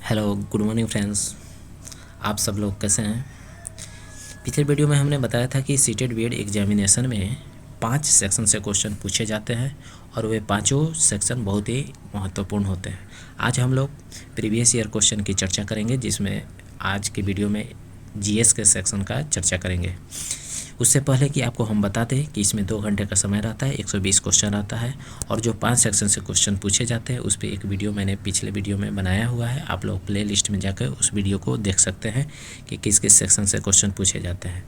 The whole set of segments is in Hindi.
Hello good morning friends. आप सब लोग कैसे हैं? पिछले वीडियो में हमने बताया था कि सीटेट बीएड एग्जामिनेशन में 5 सेक्शन से क्वेश्चन पूछे जाते हैं और वे पांचों सेक्शन बहुत ही महत्वपूर्ण होते हैं। आज हम लोग प्रीवियस ईयर क्वेश्चन की चर्चा करेंगे, जिसमें आज के वीडियो में जीएस के सेक्शन का चर्चा करेंगे। उससे पहले कि आपको हम बता दें कि इसमें 2 घंटे का समय रहता है, 120 क्वेश्चन आता है और जो 5 सेक्शन से क्वेश्चन पूछे जाते हैं उस पर एक वीडियो मैंने पिछले वीडियो में बनाया हुआ है। आप लोग प्ले लिस्ट में जाकर उस वीडियो को देख सकते हैं कि किस किस सेक्शन से क्वेश्चन पूछे जाते हैं।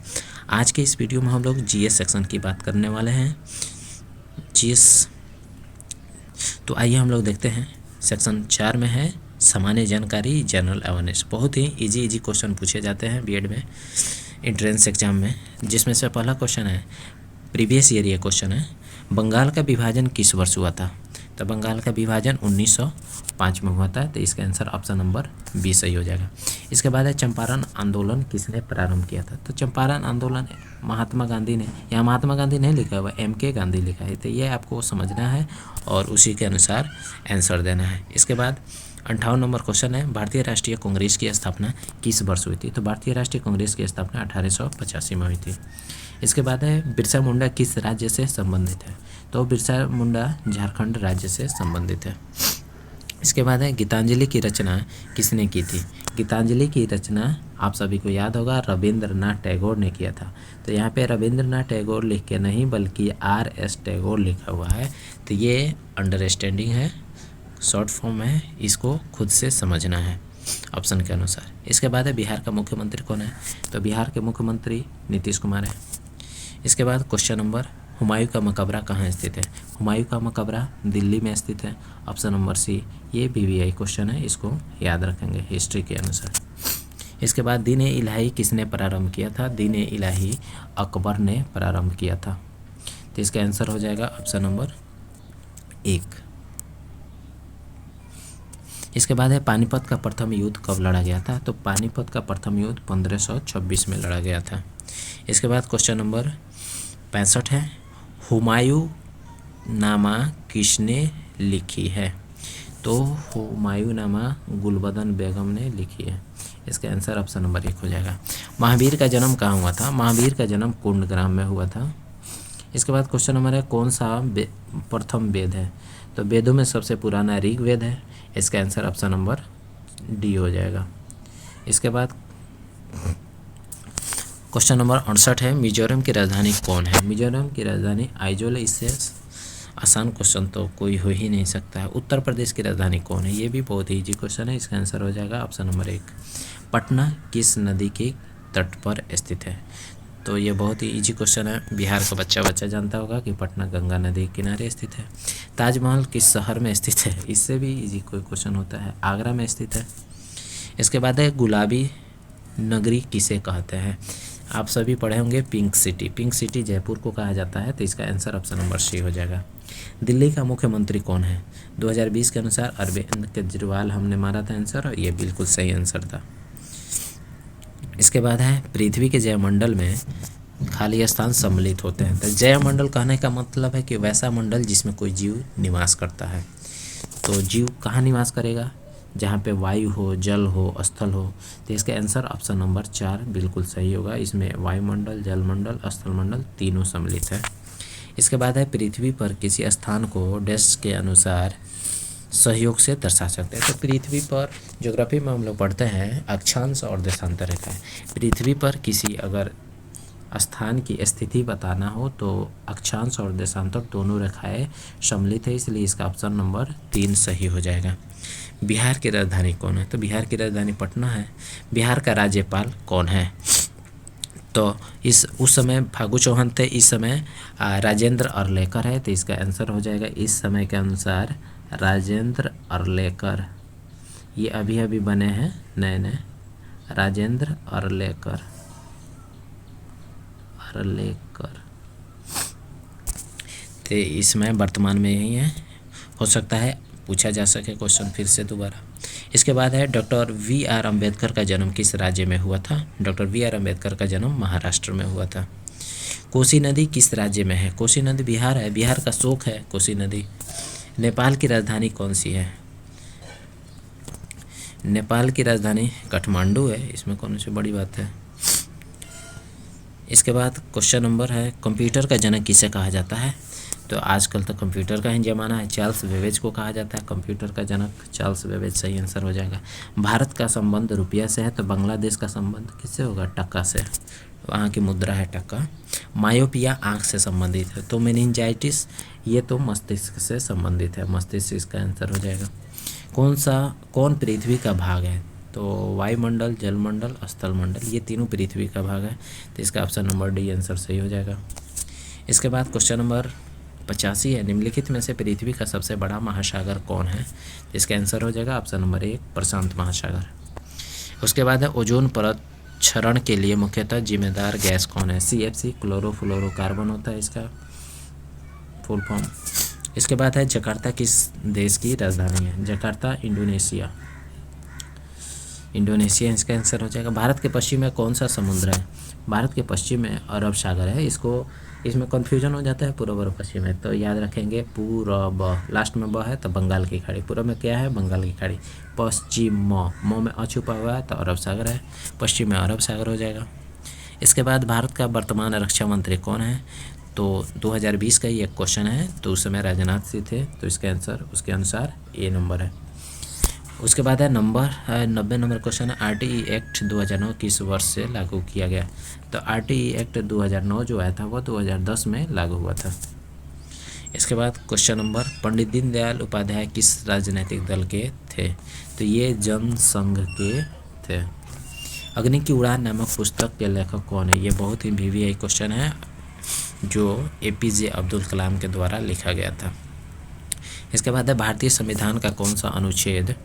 आज के इस वीडियो में हम लोग जीएस सेक्शन की बात करने वाले हैं। जीएस तो आइए हम लोग देखते हैं। सेक्शन 4 में है सामान्य जानकारी, जनरल अवेयरनेस। बहुत ही इजी क्वेश्चन पूछे जाते हैं बीएड में एंट्रेंस एग्जाम में, जिसमें से पहला क्वेश्चन है, प्रीवियस ईयर ये क्वेश्चन है, बंगाल का विभाजन किस वर्ष हुआ था? तो बंगाल का विभाजन 1905 में हुआ था, तो इसका आंसर ऑप्शन नंबर बी सही हो जाएगा। इसके बाद है चंपारण आंदोलन किसने प्रारंभ किया था? तो चंपारण आंदोलन महात्मा गांधी ने, यहाँ महात्मा गांधी नहीं लिखा हुआ, MK गांधी लिखा है, तो ये आपको समझना है और उसी के अनुसार आंसर देना है। इसके बाद 58 नंबर क्वेश्चन है, भारतीय राष्ट्रीय कांग्रेस की स्थापना किस वर्ष हुई थी? तो भारतीय राष्ट्रीय कांग्रेस की स्थापना 1885 में हुई थी। इसके बाद है बिरसा मुंडा किस राज्य से संबंधित है? तो बिरसा मुंडा झारखंड राज्य से संबंधित है। इसके बाद है गीतांजलि की रचना किसने की थी? गीतांजलि की रचना आप सभी को याद होगा रविंद्रनाथ टैगोर ने किया था। तो यहाँ पे रविंद्रनाथ टैगोर लिख के नहीं बल्कि RS टैगोर लिखा हुआ है, तो ये अंडरस्टैंडिंग है, शॉर्ट फॉर्म है, इसको खुद से समझना है ऑप्शन के अनुसार। इसके बाद है बिहार का मुख्यमंत्री कौन है? तो बिहार के मुख्यमंत्री नीतीश कुमार है। इसके बाद क्वेश्चन नंबर, हुमायूं का मकबरा कहाँ स्थित है? हुमायूं का मकबरा दिल्ली में स्थित है, ऑप्शन नंबर सी। ये BVI क्वेश्चन है, इसको याद रखेंगे हिस्ट्री के अनुसार। इसके बाद दीन ए इलाही किसने प्रारंभ किया था? दीन ए इलाही अकबर ने प्रारंभ किया था, तो इसका आंसर हो जाएगा ऑप्शन नंबर 1। इसके बाद है पानीपत का प्रथम युद्ध कब लड़ा गया था? तो पानीपत का प्रथम युद्ध 1526 में लड़ा गया था। इसके बाद क्वेश्चन नंबर 65 है, हुमायूं नामा किसने लिखी है? तो हुमायूं नामा गुलबदन बेगम ने लिखी है, इसका आंसर ऑप्शन नंबर 1 हो जाएगा। महावीर का जन्म कहाँ हुआ था? महावीर का जन्म कुंडग्राम में हुआ था। इसके बाद क्वेश्चन नंबर है, कौन सा प्रथम वेद है? तो वेदों में सबसे पुराना ऋग्वेद है, इसका आंसर ऑप्शन नंबर डी हो जाएगा। इसके बाद क्वेश्चन नंबर 68 है, मिजोरम की राजधानी कौन है? मिजोरम की राजधानी आइजोल है। इससे आसान क्वेश्चन तो कोई हो ही नहीं सकता है। उत्तर प्रदेश की राजधानी कौन है? ये भी बहुत ही ईजी क्वेश्चन है, इसका आंसर हो जाएगा ऑप्शन नंबर 1। पटना किस नदी के तट पर स्थित है? तो ये बहुत ही इजी क्वेश्चन है, बिहार का बच्चा जानता होगा कि पटना गंगा नदी के किनारे स्थित है। ताजमहल किस शहर में स्थित है? इससे भी इजी कोई क्वेश्चन होता है, आगरा में स्थित है। इसके बाद है गुलाबी नगरी किसे कहते हैं? आप सभी पढ़े होंगे pink city. Pink city Jaipur को कहा जाता है, तो इसका आंसर ऑप्शन नंबर सी हो जाएगा। दिल्ली का मुख्यमंत्री कौन है? 2020 के अनुसार अरविंद केजरीवाल हमने मारा था आंसर, और ये बिल्कुल सही आंसर था। इसके बाद है पृथ्वी के जयमंडल में खाली स्थान सम्मिलित होते हैं। तो जयमंडल कहने का मतलब है कि वैसा मंडल जिसमें कोई जीव निवास करता है। तो जीव कहाँ निवास करेगा? जहाँ पे वायु हो, जल हो, स्थल हो। तो इसका आंसर ऑप्शन नंबर 4 बिल्कुल सही होगा। इसमें वायुमंडल, जलमंडल, स्थलमंडल तीनों सम्मिलित है। इसके बाद है पृथ्वी पर किसी स्थान को डैश के अनुसार सहयोग से दर्शा सकते हैं। तो पृथ्वी पर ज्योग्राफी में हम लोग पढ़ते हैं अक्षांश और देशांतर रेखाएं। पृथ्वी पर किसी अगर स्थान की स्थिति बताना हो तो अक्षांश और देशांतर दोनों रेखाएं सम्मिलित है, इसलिए इसका ऑप्शन नंबर 3 सही हो जाएगा। बिहार की राजधानी कौन है? तो बिहार की राजधानी पटना है। बिहार का राज्यपाल कौन है? तो उस समय फागू चौहान थे, इस समय राजेंद्र अरलेकर है, तो इसका आंसर हो जाएगा इस समय के अनुसार राजेंद्र अरलेकर। ये अभी अभी बने हैं नए, राजेंद्र अरलेकर। तो इसमें वर्तमान में यही है, हो सकता है पूछा जा सके क्वेश्चन फिर से दोबारा। इसके बाद है डॉक्टर VR अम्बेडकर का जन्म किस राज्य में हुआ था? डॉक्टर VR अम्बेडकर का जन्म महाराष्ट्र में हुआ था। कोसी नदी किस राज्य में है? कोसी नदी बिहार है, बिहार का शोक है कोसी नदी। नेपाल की राजधानी कौन सी है? नेपाल की राजधानी काठमांडू है, इसमें कौन सी बड़ी बात है। इसके बाद क्वेश्चन नंबर है, कंप्यूटर का जनक किसे कहा जाता है। तो आजकल तो कंप्यूटर का ही ज़माना है, चार्ल्स बेबेज को कहा जाता है कंप्यूटर का जनक, चार्ल्स बेबेज सही आंसर हो जाएगा। भारत का संबंध रुपया से है, तो बांग्लादेश का संबंध किससे होगा, टका से, वहाँ की मुद्रा है टका। मायोपिया आँख से संबंधित है, तो मेनिंजाइटिस ये तो मस्तिष्क से संबंधित है, मस्तिष्क इसका आंसर हो जाएगा। कौन पृथ्वी का भाग है, तो वायुमंडल, जलमंडल, स्थलमंडल, ये तीनों पृथ्वी का भाग है, तो इसका ऑप्शन नंबर डी आंसर सही हो जाएगा। इसके बाद क्वेश्चन नंबर 85 है, निम्नलिखित में से पृथ्वी का सबसे बड़ा महासागर कौन है। इसका आंसर हो जाएगा ऑप्शन नंबर 1 प्रशांत महासागर। उसके बाद है ओजोन परत क्षरण के लिए मुख्यतः जिम्मेदार गैस कौन है। CFC क्लोरोफ्लोरोकार्बन होता है इसका फुल फॉर्म। इसके बाद है जकार्ता किस देश की राजधानी है। जकार्ता इंडोनेशिया, इंडोनेशिया इसका आंसर हो जाएगा। भारत के पश्चिम में कौन सा समुद्र है। भारत के पश्चिम में अरब सागर है, इसमें कन्फ्यूजन हो जाता है पूर्व और पश्चिम में, तो याद रखेंगे पूरब, लास्ट में ब है तो बंगाल की खाड़ी, पूर्व में क्या है बंगाल की खाड़ी, पश्चिम म में अछुपा हुआ है तो अरब सागर है, पश्चिम में अरब सागर हो जाएगा। इसके बाद भारत का वर्तमान रक्षा मंत्री कौन है, तो 2020 का ही एक क्वेश्चन है, तो उस समय राजनाथ सिंह थे, तो इसका आंसर उसके अनुसार ए नंबर है। उसके बाद है 90 नंबर क्वेश्चन है, RTE एक्ट 2009 किस वर्ष से लागू किया गया। तो RTE एक्ट 2009 जो आया था वो 2010 में लागू हुआ था। इसके बाद क्वेश्चन नंबर, पंडित दीनदयाल उपाध्याय किस राजनीतिक दल के थे। तो ये जनसंघ के थे। अग्नि की उड़ान नामक पुस्तक के लेखक कौन है। ये बहुत ही VVI क्वेश्चन है जो APJ अब्दुल कलाम के द्वारा लिखा गया था। इसके बाद है भारतीय संविधान का कौन सा अनुच्छेद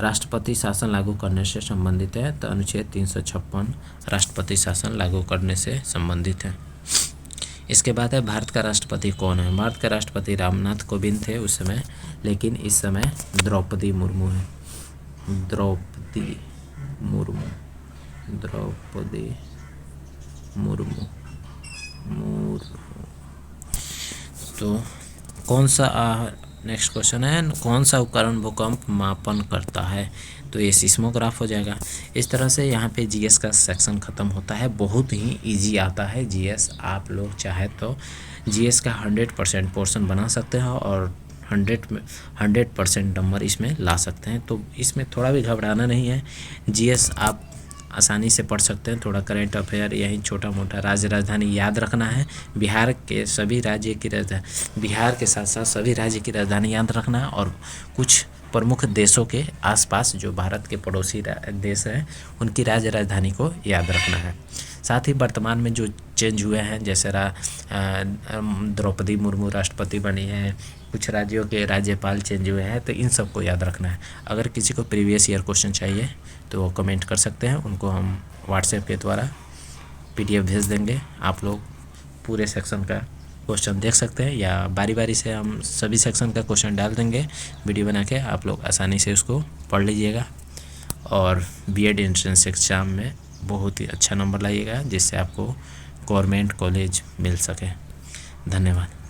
राष्ट्रपति शासन लागू करने से संबंधित है। तो अनुच्छेद 356 राष्ट्रपति शासन लागू करने से संबंधित है। इसके बाद है भारत का राष्ट्रपति कौन है। भारत का राष्ट्रपति रामनाथ कोविंद थे उस समय, लेकिन इस समय द्रौपदी मुर्मू है। द्रौपदी मुर्मू। तो कौन सा नेक्स्ट क्वेश्चन है, कौन सा उपकरण भूकंप मापन करता है। तो ये सिस्मोग्राफ हो जाएगा। इस तरह से यहाँ पे GS का सेक्शन ख़त्म होता है। बहुत ही इजी आता है GS, आप लोग चाहे तो GS का 100% पोर्शन बना सकते हैं और 100% नंबर इसमें ला सकते हैं। तो इसमें थोड़ा भी घबराना नहीं है। GS आप आसानी से पढ़ सकते हैं। थोड़ा करेंट अफेयर, यही छोटा मोटा राज्य राजधानी याद रखना है। बिहार के सभी राज्य की राजधानी, बिहार के साथ साथ सभी राज्य की राजधानी याद रखना है और कुछ प्रमुख देशों के आसपास जो भारत के पड़ोसी देश हैं उनकी राज्य राजधानी को याद रखना है। साथ ही वर्तमान में जो चेंज हुए हैं, जैसे द्रौपदी मुर्मू राष्ट्रपति बनी है, कुछ राज्यों के राज्यपाल चेंज हुए हैं, तो इन सबको याद रखना है। अगर किसी को प्रीवियस ईयर क्वेश्चन चाहिए तो वो कमेंट कर सकते हैं, उनको हम व्हाट्सएप के द्वारा PDF भेज देंगे। आप लोग पूरे सेक्शन का क्वेश्चन देख सकते हैं या बारी बारी से हम सभी सेक्शन का क्वेश्चन डाल देंगे वीडियो बना के, आप लोग आसानी से उसको पढ़ लीजिएगा और BEd एंट्रेंस एग्ज़ाम में बहुत ही अच्छा नंबर लाइएगा, जिससे आपको गवर्नमेंट कॉलेज मिल सके। धन्यवाद।